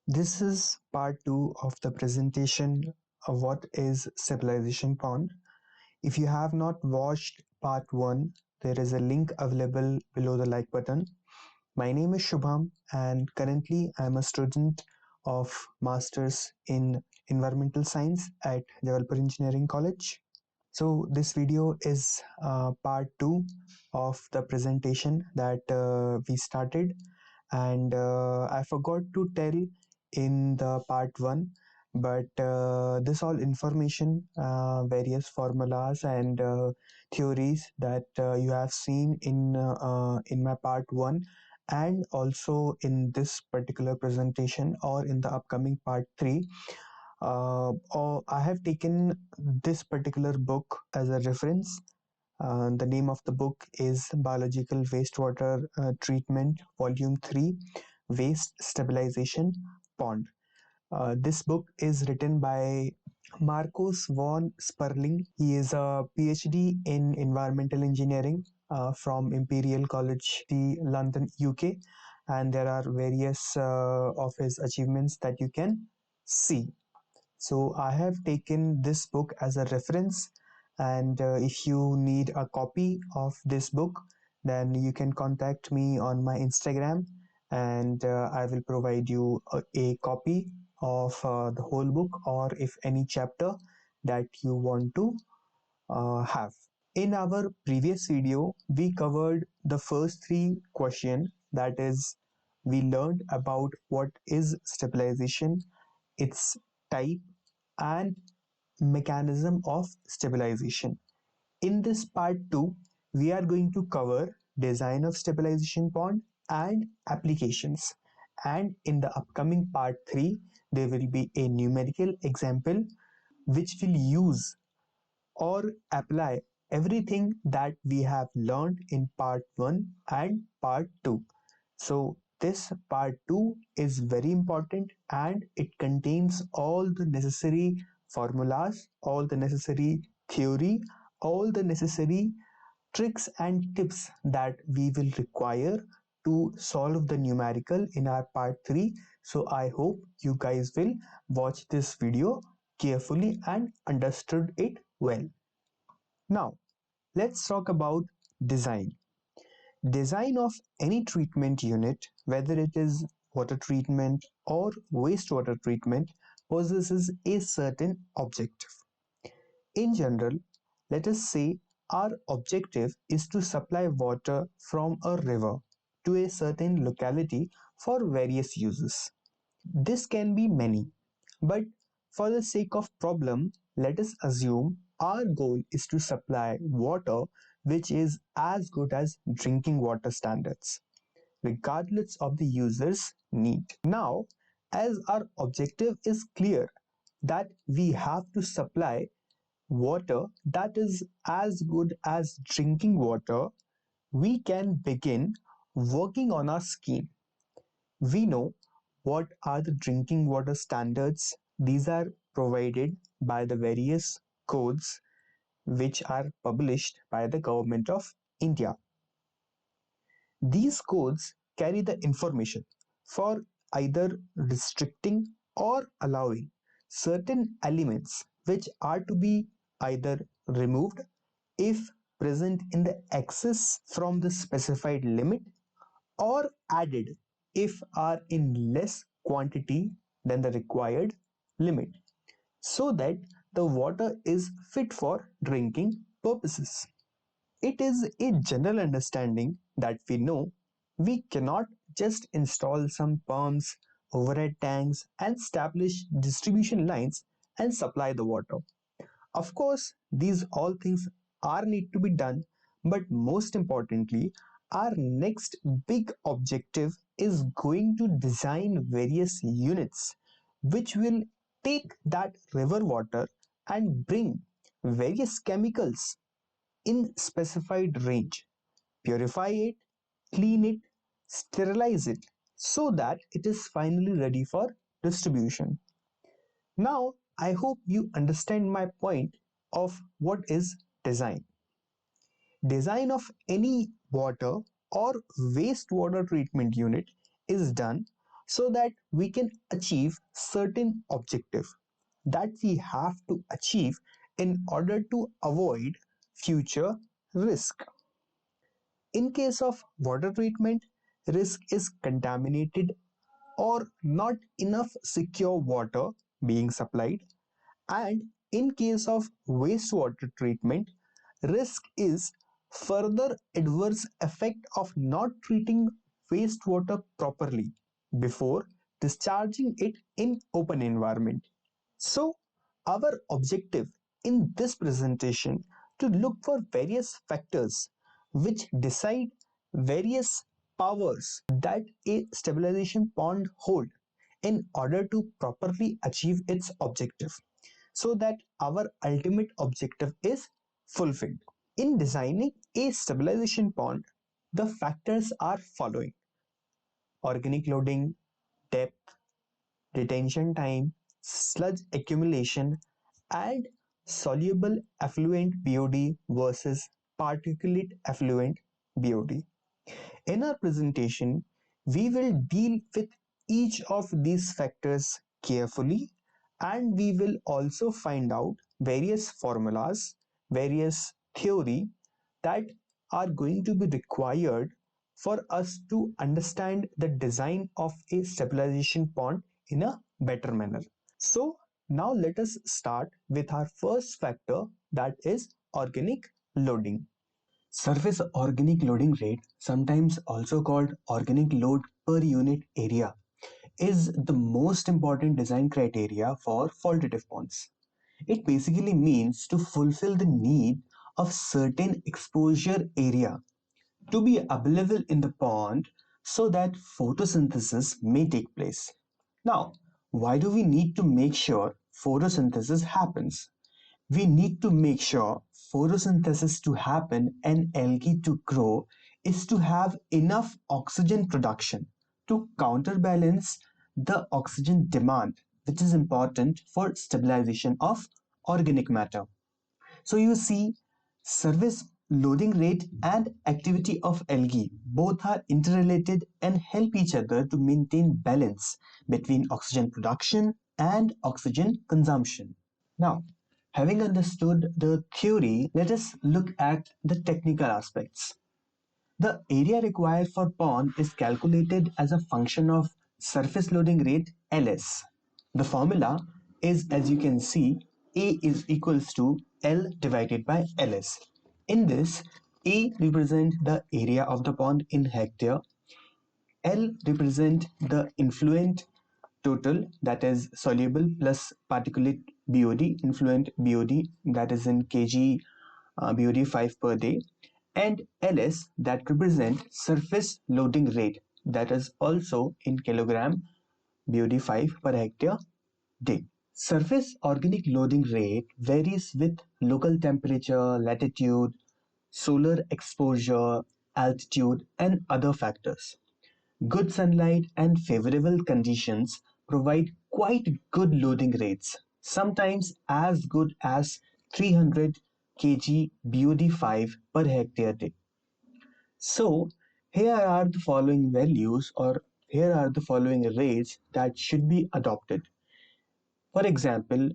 This is part 2 of the presentation of what is stabilization pond. If you have not watched part 1, there is a link available below the like button. My name is Shubham and currently I am a student of Masters in Environmental Science at Jabalpur Engineering College. So this video is part 2 of the presentation that we started, and I forgot to tell in the part 1, but this all information, various formulas and theories that you have seen in my part 1 and also in this particular presentation or in the upcoming part 3. I have taken this particular book as a reference. The name of the book is Biological Wastewater Treatment, Volume 3, Waste Stabilization Pond. This book is written by Marcos von Sperling. He is a PhD in environmental engineering from Imperial College, London, UK, and there are various of his achievements that you can see. So I have taken this book as a reference, and if you need a copy of this book, then you can contact me on my Instagram, and I will provide you a copy of the whole book, or if any chapter that you want to have. In our previous video, we covered the first three questions. That is, we learned about what is stabilization, its type, and mechanism of stabilization. In this part 2, we are going to cover design of stabilization pond and applications. And in the upcoming part 3, there will be a numerical example which will use or apply everything that we have learned in part 1 and part 2. So this part 2 is very important and it contains all the necessary formulas, all the necessary theory, all the necessary tricks and tips that we will require to solve the numerical in our part 3. So I hope you guys will watch this video carefully and understood it well. Now, let's talk about design. Design of any treatment unit, whether it is water treatment or wastewater treatment, possesses a certain objective. In general, let us say our objective is to supply water from a river to a certain locality for various uses. This can be many, but for the sake of problem, let us assume our goal is to supply water which is as good as drinking water standards, regardless of the user's need. Now, as our objective is clear that we have to supply water that is as good as drinking water, we can begin working on our scheme. We know what are the drinking water standards. These are provided by the various codes which are published by the government of India. These codes carry the information for either restricting or allowing certain elements which are to be either removed if present in the excess from the specified limit or added if are in less quantity than the required limit, so that the water is fit for drinking purposes. It is a general understanding that we know we cannot just install some pumps, overhead tanks, and establish distribution lines and supply the water. Of course, these all things are need to be done, but most importantly, our next big objective is going to design various units which will take that river water and bring various chemicals in specified range, purify it, clean it, sterilize it so that it is finally ready for distribution. Now, I hope you understand my point of what is design. Design of any water or wastewater treatment unit is done so that we can achieve certain objective that we have to achieve in order to avoid future risk. In case of water treatment, risk is contaminated or not enough secure water being supplied, and in case of wastewater treatment, risk is further adverse effect of not treating wastewater properly before discharging it in open environment. So our objective in this presentation to look for various factors which decide various powers that a stabilization pond hold in order to properly achieve its objective, so that our ultimate objective is fulfilled. In designing a stabilization pond, the factors are following: organic loading, depth, retention time, sludge accumulation, and soluble effluent BOD versus particulate effluent BOD. In our presentation, we will deal with each of these factors carefully, and we will also find out various formulas, various theory that are going to be required for us to understand the design of a stabilization pond in a better manner. So now let us start with our first factor, that is organic loading. Surface organic loading rate, sometimes also called organic load per unit area, is the most important design criteria for faultative ponds. It basically means to fulfill the need of certain exposure area to be available in the pond so that photosynthesis may take place. Now, why do we need to make sure photosynthesis happens? We need to make sure photosynthesis to happen and algae to grow is to have enough oxygen production to counterbalance the oxygen demand, which is important for stabilization of organic matter. So you see, surface loading rate and activity of algae both are interrelated and help each other to maintain balance between oxygen production and oxygen consumption. Now, having understood the theory, let us look at the technical aspects. The area required for pond is calculated as a function of surface loading rate LS. The formula is, as you can see, A is equals to L divided by LS. In this, A represents the area of the pond in hectare, L represent the influent total, that is soluble plus particulate BOD, influent BOD, that is in kg BOD 5 per day, and LS that represent surface loading rate, that is also in kilogram BOD 5 per hectare day. Surface organic loading rate varies with local temperature, latitude, solar exposure, altitude, and other factors. Good sunlight and favorable conditions provide quite good loading rates, sometimes as good as 300 kg BOD5 per hectare day. So, here are the following values, or here are the following rates that should be adopted. For example,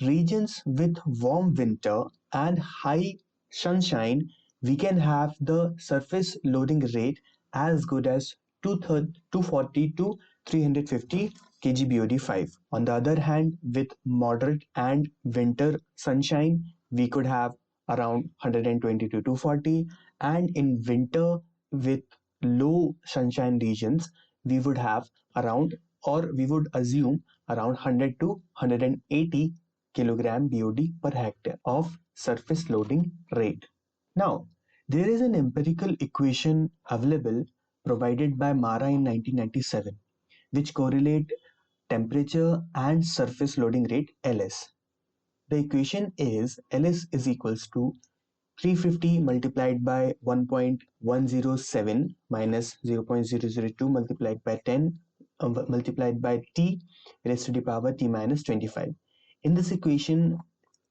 regions with warm winter and high sunshine, we can have the surface loading rate as good as 240 to 350 kg BOD5. On the other hand, with moderate and winter sunshine, we could have around 120 to 240, and in winter with low sunshine regions, we would have around, or we would assume around 100 to 180 kilogram BOD per hectare of surface loading rate. Now, there is an empirical equation available provided by Mara in 1997 which correlate temperature and surface loading rate LS. The equation is LS is equals to 350 multiplied by 1.107 minus 0.002 multiplied by 10 multiplied by T raised to the power T minus 25. In this equation,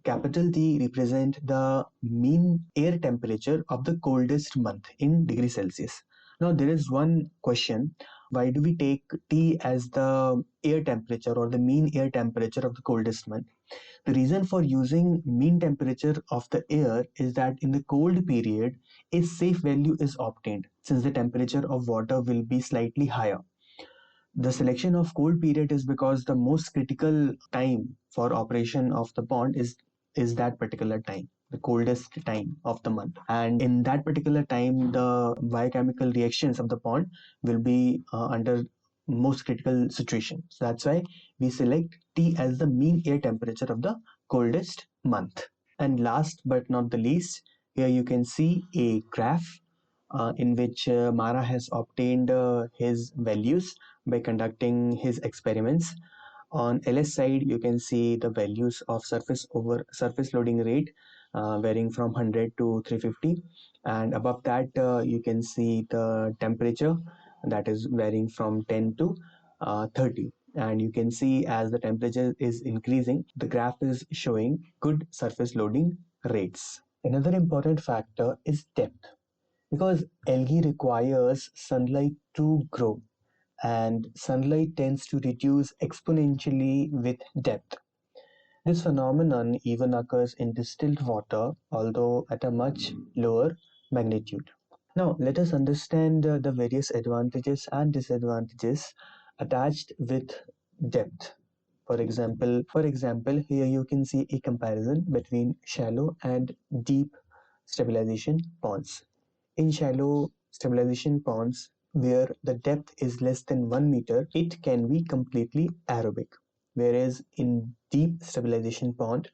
capital T represent the mean air temperature of the coldest month in degree Celsius. Now there is one question: why do we take T as the air temperature or the mean air temperature of the coldest month? The reason for using mean temperature of the air is that in the cold period, a safe value is obtained since the temperature of water will be slightly higher. The selection of cold period is because the most critical time for operation of the pond is that particular time, the coldest time of the month, and in that particular time the biochemical reactions of the pond will be under most critical situation. So that's why we select T as the mean air temperature of the coldest month. And last but not the least, here you can see a graph in which Mara has obtained his values by conducting his experiments. On LS side, you can see the values of surface loading rate varying from 100 to 350, and above that you can see the temperature that is varying from 10 to 30. And you can see as the temperature is increasing, the graph is showing good surface loading rates. Another important factor is depth, because algae requires sunlight to grow, and sunlight tends to reduce exponentially with depth. This phenomenon even occurs in distilled water, although at a much lower magnitude. Now, let us understand the various advantages and disadvantages attached with depth. For example, here you can see a comparison between shallow and deep stabilization ponds. In shallow stabilization ponds, where the depth is less than 1 meter, it can be completely aerobic. Whereas in deep stabilization pond,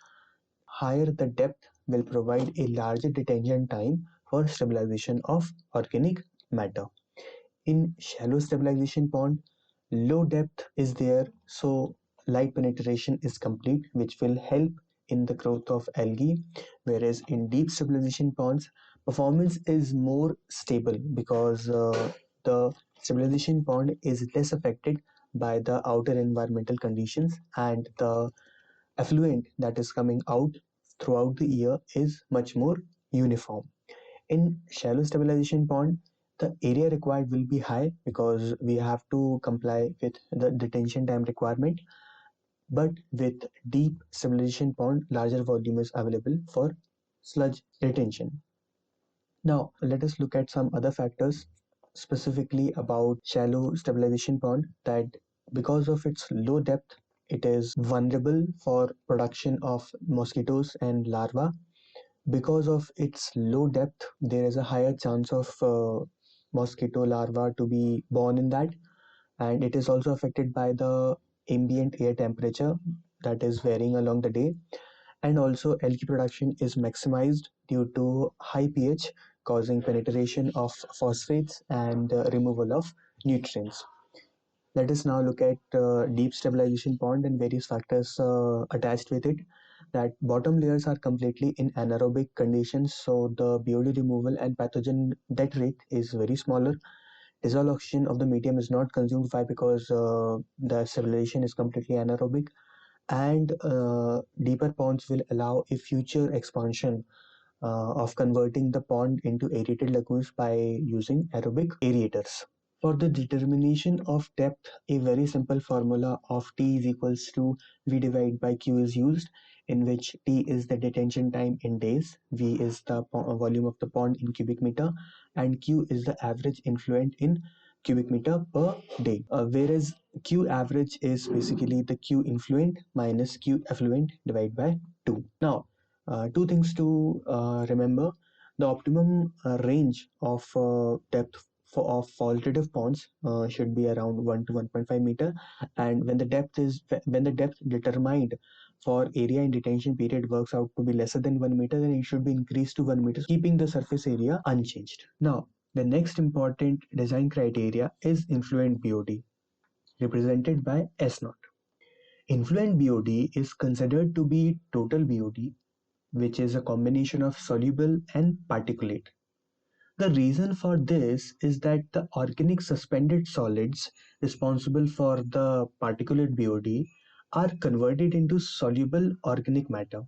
higher the depth will provide a larger detention time for stabilization of organic matter. In shallow stabilization pond, low depth is there, so light penetration is complete, which will help in the growth of algae. Whereas in deep stabilization ponds, performance is more stable because the stabilization pond is less affected by the outer environmental conditions, and the effluent that is coming out throughout the year is much more uniform. In shallow stabilization pond, the area required will be high because we have to comply with the detention time requirement. But with deep stabilization pond, larger volume is available for sludge retention. Now, let us look at some other factors specifically about shallow stabilization pond, that because of its low depth, it is vulnerable for production of mosquitoes and larvae. Because of its low depth, there is a higher chance of mosquito larva to be born in that, and it is also affected by the ambient air temperature that is varying along the day. And also, algae production is maximized due to high pH, causing penetration of phosphates and removal of nutrients. Let us now look at deep stabilization pond and various factors attached with it. That bottom layers are completely in anaerobic conditions, so the BOD removal and pathogen death rate is very smaller. Dissolved oxygen of the medium is not consumed. Why? Because the stabilization is completely anaerobic, and deeper ponds will allow a future expansion of converting the pond into aerated lagoons by using aerobic aerators. For the determination of depth, a very simple formula of T is equals to V divided by Q is used, in which T is the detention time in days, V is the volume of the pond in cubic meter, and Q is the average influent in cubic meter per day. Whereas Q average is basically the Q influent minus Q effluent divided by 2. Now, two things to remember. The optimum range of depth of faultative ponds should be around 1 to 1.5 meter, and when the depth determined for area in detention period works out to be lesser than 1 meter, then it should be increased to 1 meter, keeping the surface area unchanged. Now, the next important design criteria is influent BOD, represented by S naught. Influent BOD is considered to be total BOD, which is a combination of soluble and particulate. The reason for this is that the organic suspended solids responsible for the particulate BOD are converted into soluble organic matter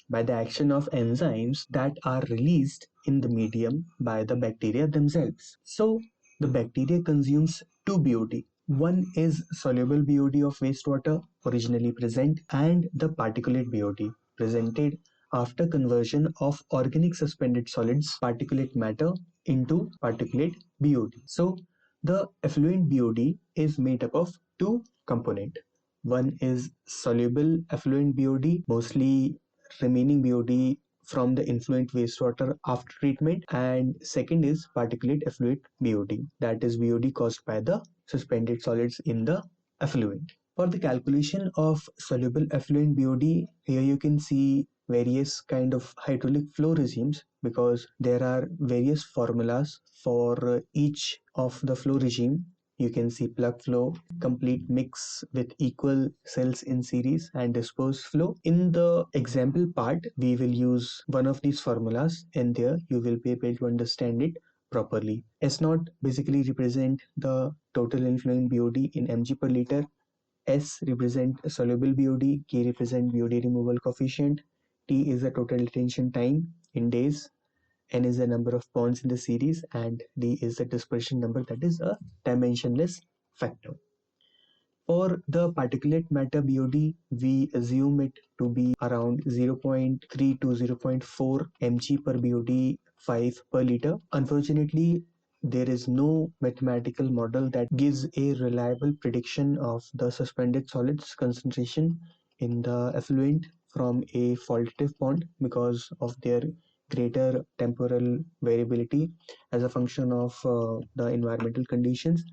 by the action of enzymes that are released in the medium by the bacteria themselves. So, The bacteria consumes two BOD. One is soluble BOD of wastewater originally present and the particulate BOD presented after conversion of organic suspended solids particulate matter into particulate BOD. So the effluent BOD is made up of two components. One is soluble effluent BOD, mostly remaining BOD from the influent wastewater after treatment, and second is particulate effluent BOD, that is BOD caused by the suspended solids in the effluent. For the calculation of soluble effluent BOD, here you can see various kind of hydraulic flow regimes because there are various formulas for each of the flow regime. You can see plug flow, complete mix with equal cells in series, and disperse flow. In the example part, we will use one of these formulas, and there you will be able to understand it properly. S naught basically represent the total influent BOD in mg per liter. S represent soluble BOD, K represent BOD removal coefficient, T is the total retention time in days, N is the number of bonds in the series, and D is the dispersion number, that is a dimensionless factor. For the particulate matter BOD, we assume it to be around 0.3 to 0.4 mg per BOD 5 per liter. Unfortunately, there is no mathematical model that gives a reliable prediction of the suspended solids concentration in the effluent from a faultative pond because of their greater temporal variability as a function of the environmental conditions,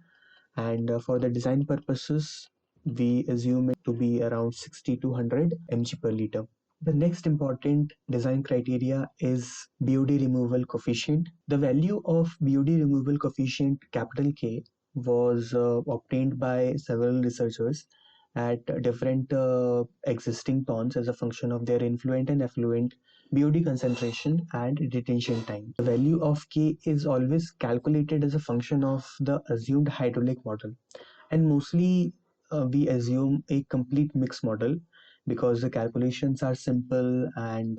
and for the design purposes we assume it to be around 60 to 100 mg per liter. The next important design criteria is BOD removal coefficient. The value of BOD removal coefficient capital K was obtained by several researchers at different existing ponds as a function of their influent and effluent BOD concentration and detention time. The value of K is always calculated as a function of the assumed hydraulic model, and mostly we assume a complete mix model because the calculations are simple and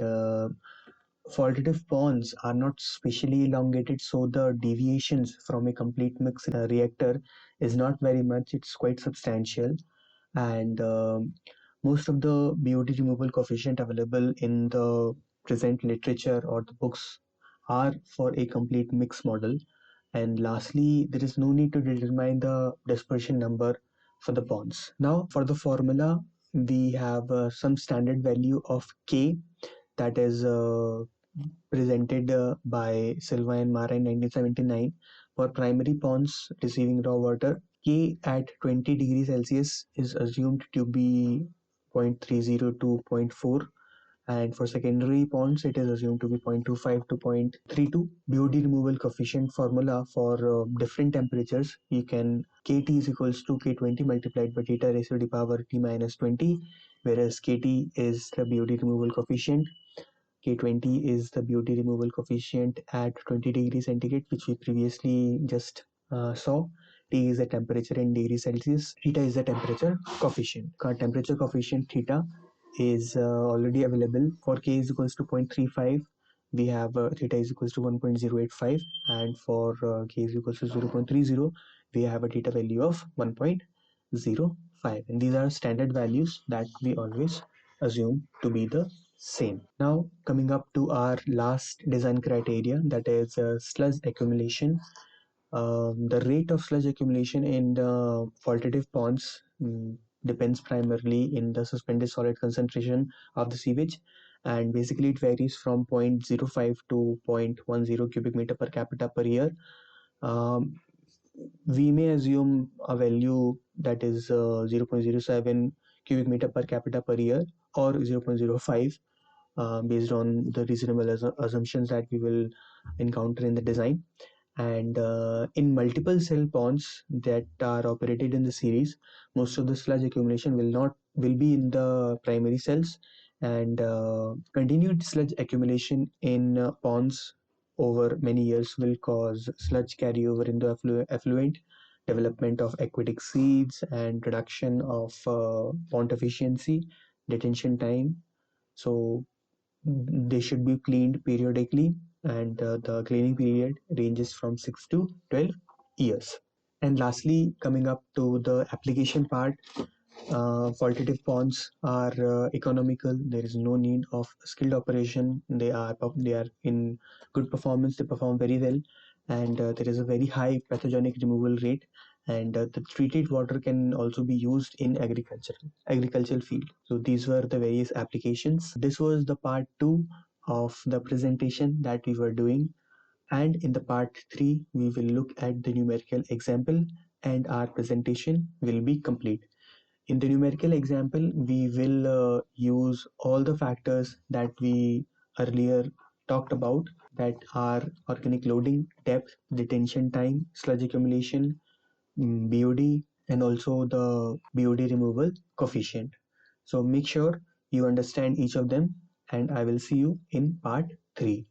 faultative ponds are not spatially elongated, so the deviations from a complete mix in a reactor is not very much, it's quite substantial. And most of the BOD removal coefficient available in the present literature or the books are for a complete mix model. And lastly, there is no need to determine the dispersion number for the bonds. Now, for the formula, we have some standard value of K that is presented by Silva and Mara in 1979 for primary ponds receiving raw water. K at 20 degrees Celsius is assumed to be 0.30 to 0.4, and for secondary ponds it is assumed to be 0.25 to 0.32. BOD removal coefficient formula for different temperatures, you can KT is equals to K20 multiplied by theta raised to the power T minus 20, whereas KT is the BOD removal coefficient, K20 is the BOD removal coefficient at 20 degrees centigrade, which we previously just saw. T is the temperature in degrees Celsius. Theta is the temperature coefficient. Temperature coefficient theta is already available. For K is equals to 0.35, we have theta is equals to 1.085, and for K is equals to 0.30, we have a theta value of 1.05, and these are standard values that we always assume to be the same. Now coming up to our last design criteria, that is sludge accumulation. The rate of sludge accumulation in the faultative ponds depends primarily in the suspended solid concentration of the sewage, and basically it varies from 0.05 to 0.10 cubic meter per capita per year. Um, we may assume a value that is 0.07 cubic meter per capita per year or 0.05 based on the reasonable assumptions that we will encounter in the design. And in multiple cell ponds that are operated in the series, most of the sludge accumulation will be in the primary cells, and continued sludge accumulation in ponds over many years will cause sludge carryover in the effluent, development of aquatic seeds, and reduction of pond efficiency, detention time. So they should be cleaned periodically, and the cleaning period ranges from 6 to 12 years. And lastly, coming up to the application part, faultative ponds are economical. There is no need of skilled operation. They are in good performance. They perform very well, and there is a very high pathogenic removal rate. And the treated water can also be used in agricultural field. So these were the various applications. This was the part two of the presentation that we were doing. And in the part 3, we will look at the numerical example and our presentation will be complete. In the numerical example, we will use all the factors that we earlier talked about, that are organic loading, depth, detention time, sludge accumulation, BOD, and also the BOD removal coefficient. So make sure you understand each of them, and I will see you in part 3.